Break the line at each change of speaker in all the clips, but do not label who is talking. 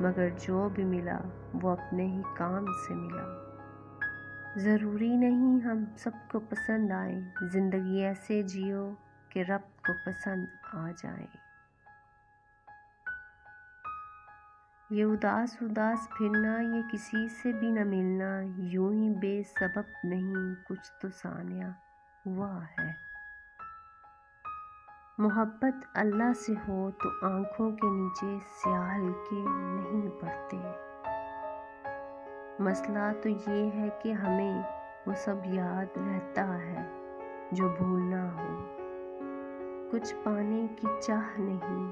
مگر جو بھی ملا وہ اپنے ہی کام سے ملا۔ ضروری نہیں ہم سب کو پسند آئیں، زندگی ایسے جیو کہ رب کو پسند آ جائے۔ یہ اداس پھرنا، یہ کسی سے بھی نہ ملنا، یوں ہی بے سبب نہیں، کچھ تو سانیہ ہوا ہے۔ محبت اللہ سے ہو تو آنکھوں کے نیچے سیاہ حلقے نہیں پڑتے۔ مسئلہ تو یہ ہے کہ ہمیں وہ سب یاد رہتا ہے جو بھولنا ہو۔ کچھ پانے کی چاہ نہیں،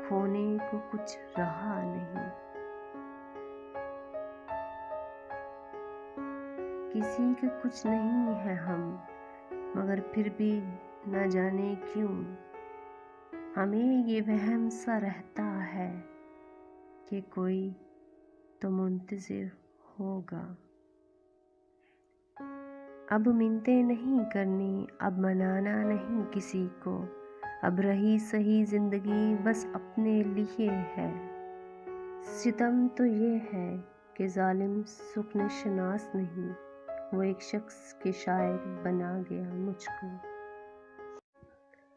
کھونے کو کچھ رہا نہیں۔ کسی کے کچھ نہیں ہے ہم، مگر پھر بھی نہ جانے کیوں ہمیں یہ وہم سا رہتا ہے کہ کوئی تو منتظر ہوگا۔ اب منتیں نہیں کرنی، اب منانا نہیں کسی کو، اب رہی سہی زندگی بس اپنے لیے ہے۔ ستم تو یہ ہے کہ ظالم سکن شناس نہیں، وہ ایک شخص کے شاعر بنا گیا مجھ کو۔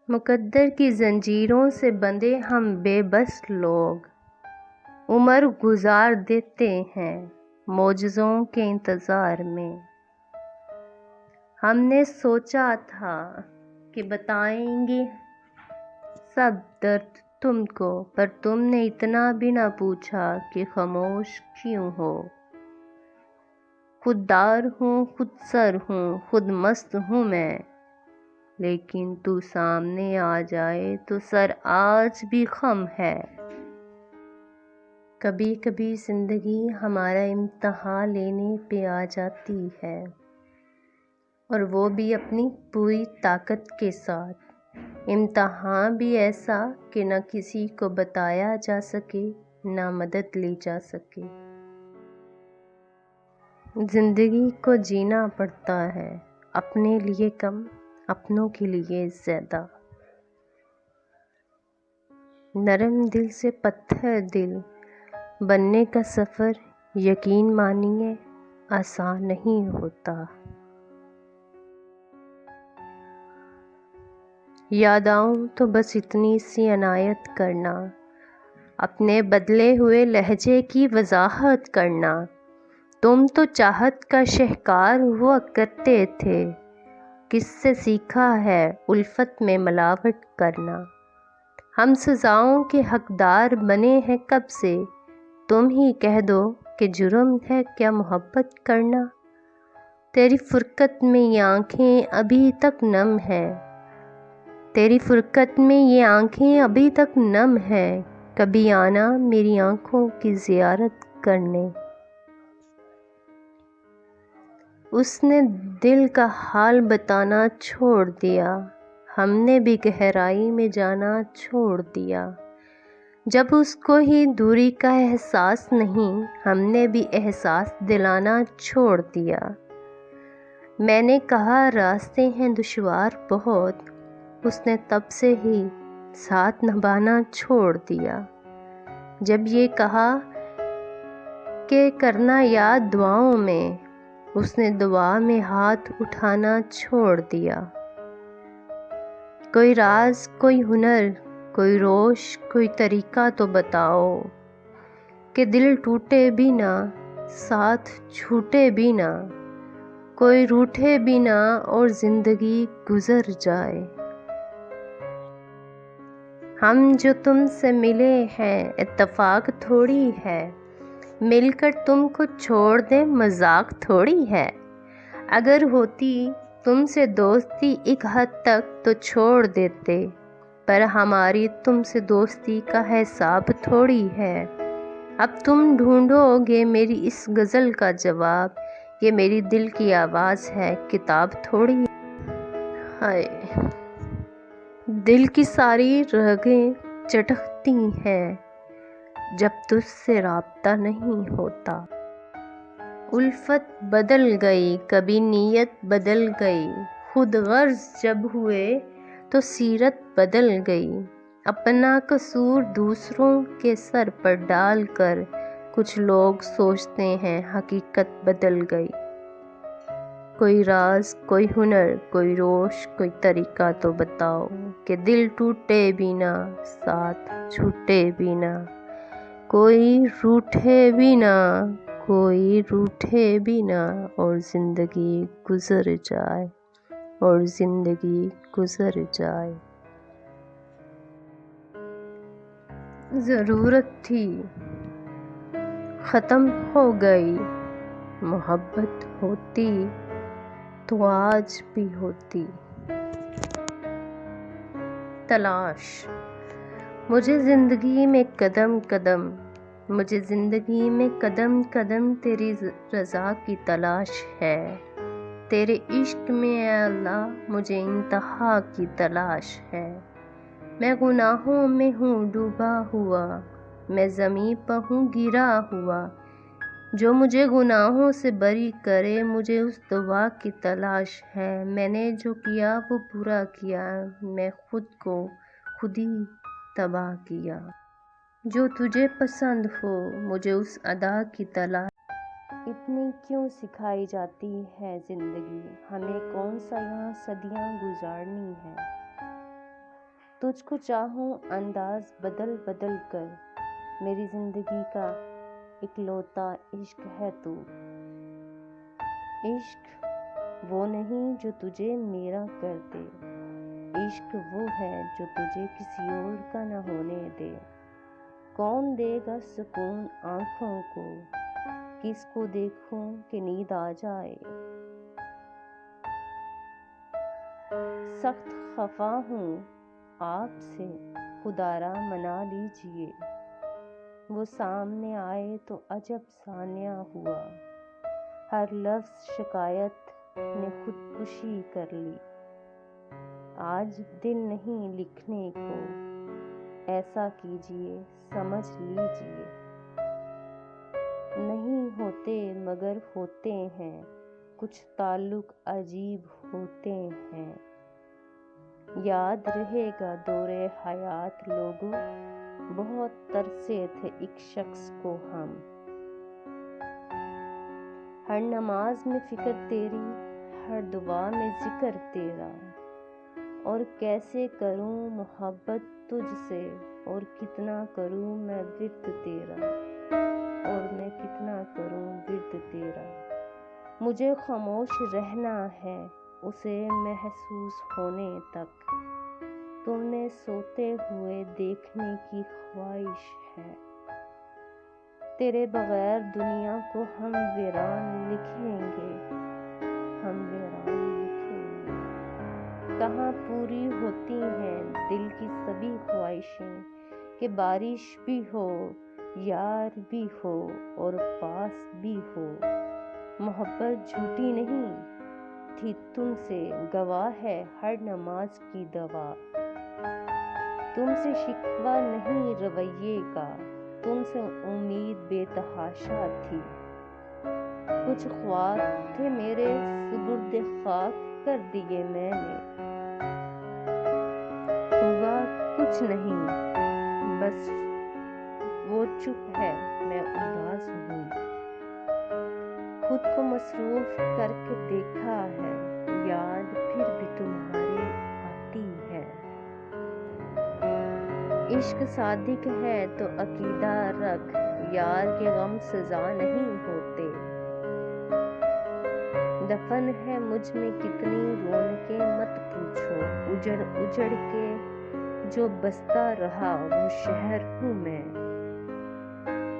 مقدر کی زنجیروں سے بندھے ہم بے بس لوگ، عمر گزار دیتے ہیں معجزوں کے انتظار میں۔ ہم نے سوچا تھا کہ بتائیں گے سب درد تم کو، پر تم نے اتنا بھی نہ پوچھا کہ خاموش کیوں ہو۔ خود دار ہوں، خود سر ہوں، خود مست ہوں میں، لیکن تو سامنے آ جائے تو سر آج بھی خم ہے۔ کبھی کبھی زندگی ہمارا امتحان لینے پہ آ جاتی ہے، اور وہ بھی اپنی پوری طاقت کے ساتھ۔ امتحان بھی ایسا کہ نہ کسی کو بتایا جا سکے، نہ مدد لی جا سکے۔ زندگی کو جینا پڑتا ہے، اپنے لیے کم، اپنوں کے لیے زیادہ۔ نرم دل سے پتھر دل بننے کا سفر یقین مانیے آسان نہیں ہوتا۔ یاد آؤں تو بس اتنی سی عنایت کرنا، اپنے بدلے ہوئے لہجے کی وضاحت کرنا۔ تم تو چاہت کا شہکار ہوا کرتے تھے، کس سے سیکھا ہے الفت میں ملاوٹ کرنا۔ ہم سزاؤں کے حقدار بنے ہیں کب سے، تم ہی کہہ دو کہ جرم ہے کیا محبت کرنا۔ تیری فرقت میں یہ آنکھیں ابھی تک نم ہیں، تیری فرقت میں یہ آنکھیں ابھی تک نم ہیں، کبھی آنا میری آنکھوں کی زیارت کرنے۔ اس نے دل کا حال بتانا چھوڑ دیا، ہم نے بھی گہرائی میں جانا چھوڑ دیا۔ جب اس کو ہی دوری کا احساس نہیں، ہم نے بھی احساس دلانا چھوڑ دیا۔ میں نے کہا راستے ہیں دشوار بہت، اس نے تب سے ہی ساتھ نبھانا چھوڑ دیا۔ جب یہ کہا کہ کرنا یاد دعاؤں میں، اس نے دعا میں ہاتھ اٹھانا چھوڑ دیا۔ کوئی راز، کوئی ہنر، کوئی روش، کوئی طریقہ تو بتاؤ کہ دل ٹوٹے بھی نہ، ساتھ چھوٹے بھی نہ، کوئی روٹھے بھی نہ اور زندگی گزر جائے۔ ہم جو تم سے ملے ہیں اتفاق تھوڑی ہے، مل کر تم کو چھوڑ دیں مذاق تھوڑی ہے۔ اگر ہوتی تم سے دوستی ایک حد تک تو چھوڑ دیتے، پر ہماری تم سے دوستی کا حساب تھوڑی ہے۔ اب تم ڈھونڈو گے میری اس غزل کا جواب، یہ میری دل کی آواز ہے کتاب تھوڑی ہے۔ دل کی ساری رگیں چٹکتی ہیں جب تجھ سے رابطہ نہیں ہوتا۔ الفت بدل گئی، کبھی نیت بدل گئی، خود غرض جب ہوئے تو سیرت بدل گئی۔ اپنا قصور دوسروں کے سر پر ڈال کر کچھ لوگ سوچتے ہیں حقیقت بدل گئی۔ کوئی راز، کوئی ہنر، کوئی روش، کوئی طریقہ تو بتاؤ کہ دل ٹوٹے بھی نہ، ساتھ چھوٹے بھی نہ، کوئی روٹھے بھی نہ، کوئی روٹھے بھی نہ، اور زندگی گزر جائے، اور زندگی گزر جائے۔ ضرورت تھی، ختم ہو گئی، محبت ہوتی تو آج بھی ہوتی۔ تلاش، مجھے زندگی میں قدم قدم، مجھے زندگی میں قدم قدم تیری رضا کی تلاش ہے۔ تیرے عشق میں اے اللہ مجھے انتہا کی تلاش ہے۔ میں گناہوں میں ہوں ڈوبا ہوا، میں زمیں پر ہوں گرا ہوا، جو مجھے گناہوں سے بری کرے، مجھے اس دعا کی تلاش ہے۔ میں نے جو کیا وہ برا کیا، میں خود کو خود ہی تباہ کیا۔ جو تجھے پسند ہو مجھے اس ادا کی تلاش۔ اتنی کیوں سکھائی جاتی ہے زندگی، ہمیں کون سا یہاں صدیاں گزارنی ہے۔ تجھ کو چاہوں انداز بدل بدل کر، میری زندگی کا اکلوتا عشق ہے تو۔ عشق وہ نہیں جو تجھے میرا کر دے، عشق وہ ہے جو تجھے کسی اور کا نہ ہونے دے۔ کون دے گا سکون آنکھوں کو، کس کو دیکھوں کہ نیند آ جائے۔ سخت خفا ہوں آپ سے، خدا را منا لیجئے، وہ سامنے آئے تو عجب ثانیہ ہوا۔ ہر لفظ شکایت نے خودکشی کر لی، آج دل نہیں لکھنے کو، ایسا کیجئے سمجھ لیجئے۔ نہیں ہوتے مگر ہوتے ہیں، کچھ تعلق عجیب ہوتے ہیں۔ یاد رہے گا دور حیات لوگوں، بہت ترسے تھے ایک شخص کو ہم۔ ہر نماز میں فکر تیری، ہر دعا میں ذکر تیرا، اور کیسے کروں محبت تجھ سے، اور کتنا کروں میں ورد تیرا، اور میں کتنا کروں ورد تیرا۔ مجھے خاموش رہنا ہے اسے محسوس ہونے تک، تمہیں سوتے ہوئے دیکھنے کی خواہش ہے۔ تیرے بغیر دنیا کو ہم ویران لکھیں گے، ہم ویران لکھیں گے۔ کہاں پوری ہوتی ہیں دل کی سبھی خواہشیں، کہ بارش بھی ہو، یار بھی ہو، اور پاس بھی ہو۔ محبت جھوٹی نہیں تھی تم سے، گواہ ہے ہر نماز کی دعا۔ تم سے شکوہ نہیں رویے کا، تم سے امید بے تحاشا تھی۔ کچھ خواب تھے میرے سپرد خاک کر دیے میں نے، ہوا کچھ نہیں بس وہ چپ ہے میں اداس ہوں۔ خود کو مصروف کر کے دیکھا ہے، یاد پھر بھی تمہاری آتی ہے۔ عشق صادق ہے تو عقیدہ رکھ، یار کے غم سزا نہیں ہوتے۔ دفن ہے مجھ میں کتنی رونقیں مت پوچھو، اجڑ اجڑ کے جو بستا رہا وہ شہر ہوں میں۔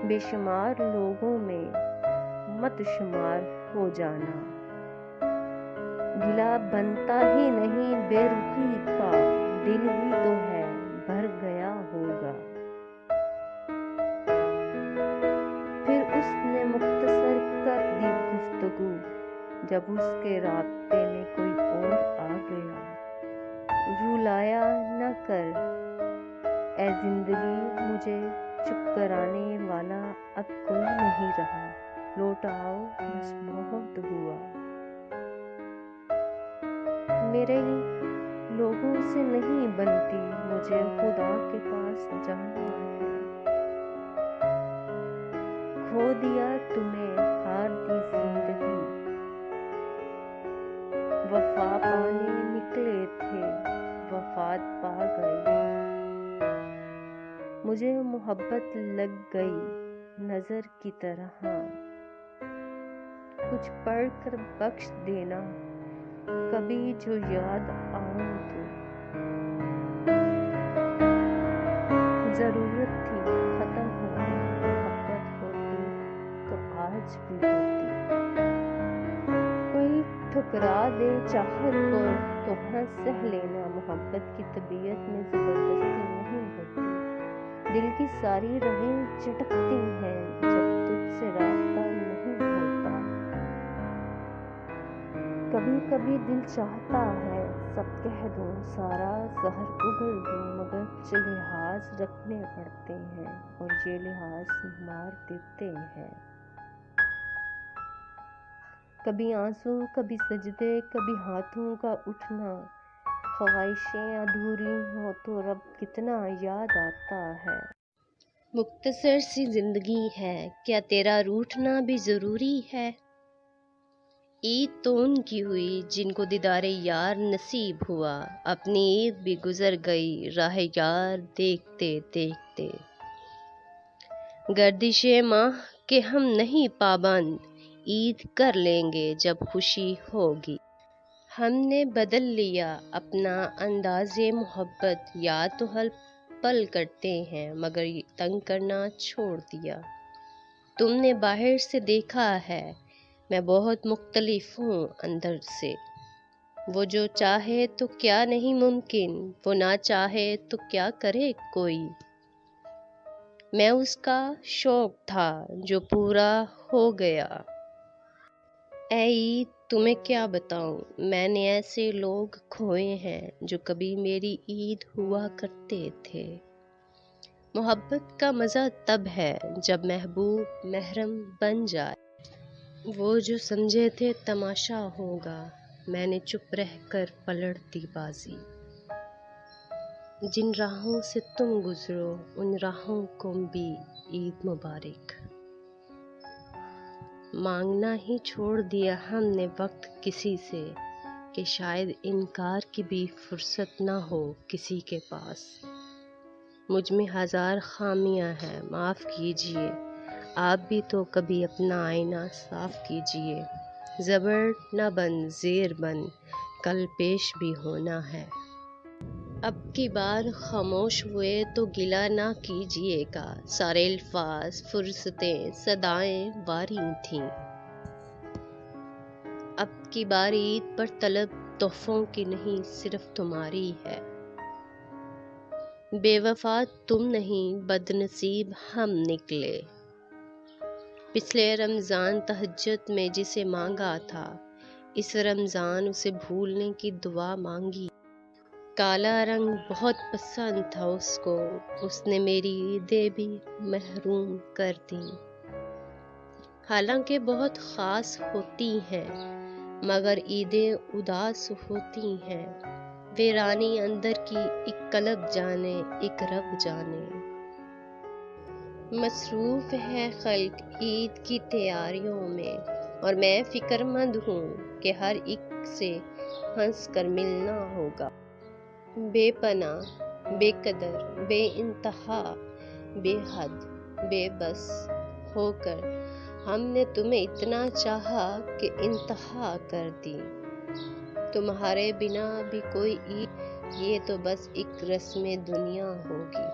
بے شمار لوگوں میں مت شمار ہو جانا، گلہ بنتا ہی نہیں بے رخی کا، دل ہی تو ہے بھر گیا ہوگا۔ پھر اس نے مختصر کر دی گفتگو، جب اس کے رابطے میں کوئی اور آ گیا۔ رلایا نہ کر اے زندگی مجھے، چپ کرانے والا اب کوئی نہیں رہا، لوٹ آؤ بس بہت ہوا۔ لوگوں سے نہیں بنتی، مجھے خدا کے پاس جانا ہے۔ کھو دیا تمہیں، ہار دی زندگی، وفا پانے نکلے تھے، وفات پا گئی۔ مجھے محبت لگ گئی نظر کی طرح، کچھ پڑھ کر بخش دینا کبھی جو یاد آؤں تو۔ ضرورت تھی ختم ہونے، محبت ہوتی تو آج بھی ہوتی۔ کوئی ٹھکرا دے چاہت کو تو ہنس سہ لینا، محبت کی طبیعت میں زبردستی نہیں ہوتی۔ دل کی ساری رگیں چٹکتی ہیں جب تجھ سے رابطہ نہیں ہوتا۔ کبھی کبھی دل چاہتا ہے سب کہہ دوں، سارا زہر اگل دوں، مگر کچھ لحاظ رکھنے پڑتے ہیں اور یہ لحاظ مار دیتے ہیں۔ کبھی آنسو، کبھی سجدے، کبھی ہاتھوں کا اٹھنا، خواہشیں ادھوری ہوں تو رب کتنا یاد آتا ہے۔ مختصر سی زندگی ہے، کیا تیرا روٹھنا بھی ضروری ہے؟ عید تو ان کی ہوئی جن کو دیدار یار نصیب ہوا، اپنی عید بھی گزر گئی راہ یار دیکھتے دیکھتے۔ گردش ماہ کے ہم نہیں پابند، عید کر لیں گے جب خوشی ہوگی۔ ہم نے بدل لیا اپنا انداز محبت، یا تو ہر پل کرتے ہیں مگر تنگ کرنا چھوڑ دیا۔ تم نے باہر سے دیکھا ہے، میں بہت مختلف ہوں اندر سے۔ وہ جو چاہے تو کیا نہیں ممکن، وہ نہ چاہے تو کیا کرے کوئی۔ میں اس کا شوق تھا جو پورا ہو گیا۔ اے عید تمہیں کیا بتاؤں، میں نے ایسے لوگ کھوئے ہیں جو کبھی میری عید ہوا کرتے تھے۔ محبت کا مزہ تب ہے جب محبوب محرم بن جائے۔ وہ جو سمجھے تھے تماشا ہوگا، میں نے چپ رہ کر پلٹ دی بازی۔ جن راہوں سے تم گزرو ان راہوں کو بھی عید مبارک۔ مانگنا ہی چھوڑ دیا ہم نے وقت کسی سے، کہ شاید انکار کی بھی فرصت نہ ہو کسی کے پاس۔ مجھ میں ہزار خامیاں ہیں، معاف کیجئے، آپ بھی تو کبھی اپنا آئینہ صاف کیجئے۔ زبر نہ بن زیر بن، کل پیش بھی ہونا ہے۔ اب کی بار خاموش ہوئے تو گلہ نہ کیجئے گا، سارے الفاظ، فرصتیں، صدائیں واری تھیں۔ اب کی بار عید پر طلب تحفوں کی نہیں صرف تمہاری ہے۔ بے وفا تم نہیں بد نصیب ہم نکلے۔ پچھلے رمضان تہجد میں جسے مانگا تھا، اس رمضان اسے بھولنے کی دعا مانگی۔ کالا رنگ بہت پسند تھا اس کو، اس نے میری عیدیں بھی محروم کر دیں۔ حالانکہ بہت خاص ہوتی ہیں مگر عیدیں اداس ہوتی ہیں۔ ویرانی اندر کی ایک قلب جانے، ایک رب جانے۔ مصروف ہے خلق عید کی تیاریوں میں، اور میں فکر مند ہوں کہ ہر ایک سے ہنس کر ملنا ہوگا۔ بے پناہ، بے قدر، بے انتہا، بے حد، بے بس ہو کر ہم نے تمہیں اتنا چاہا کہ انتہا کر دی۔ تمہارے بنا بھی کوئی عید، یہ تو بس ایک رسم دنیا ہوگی۔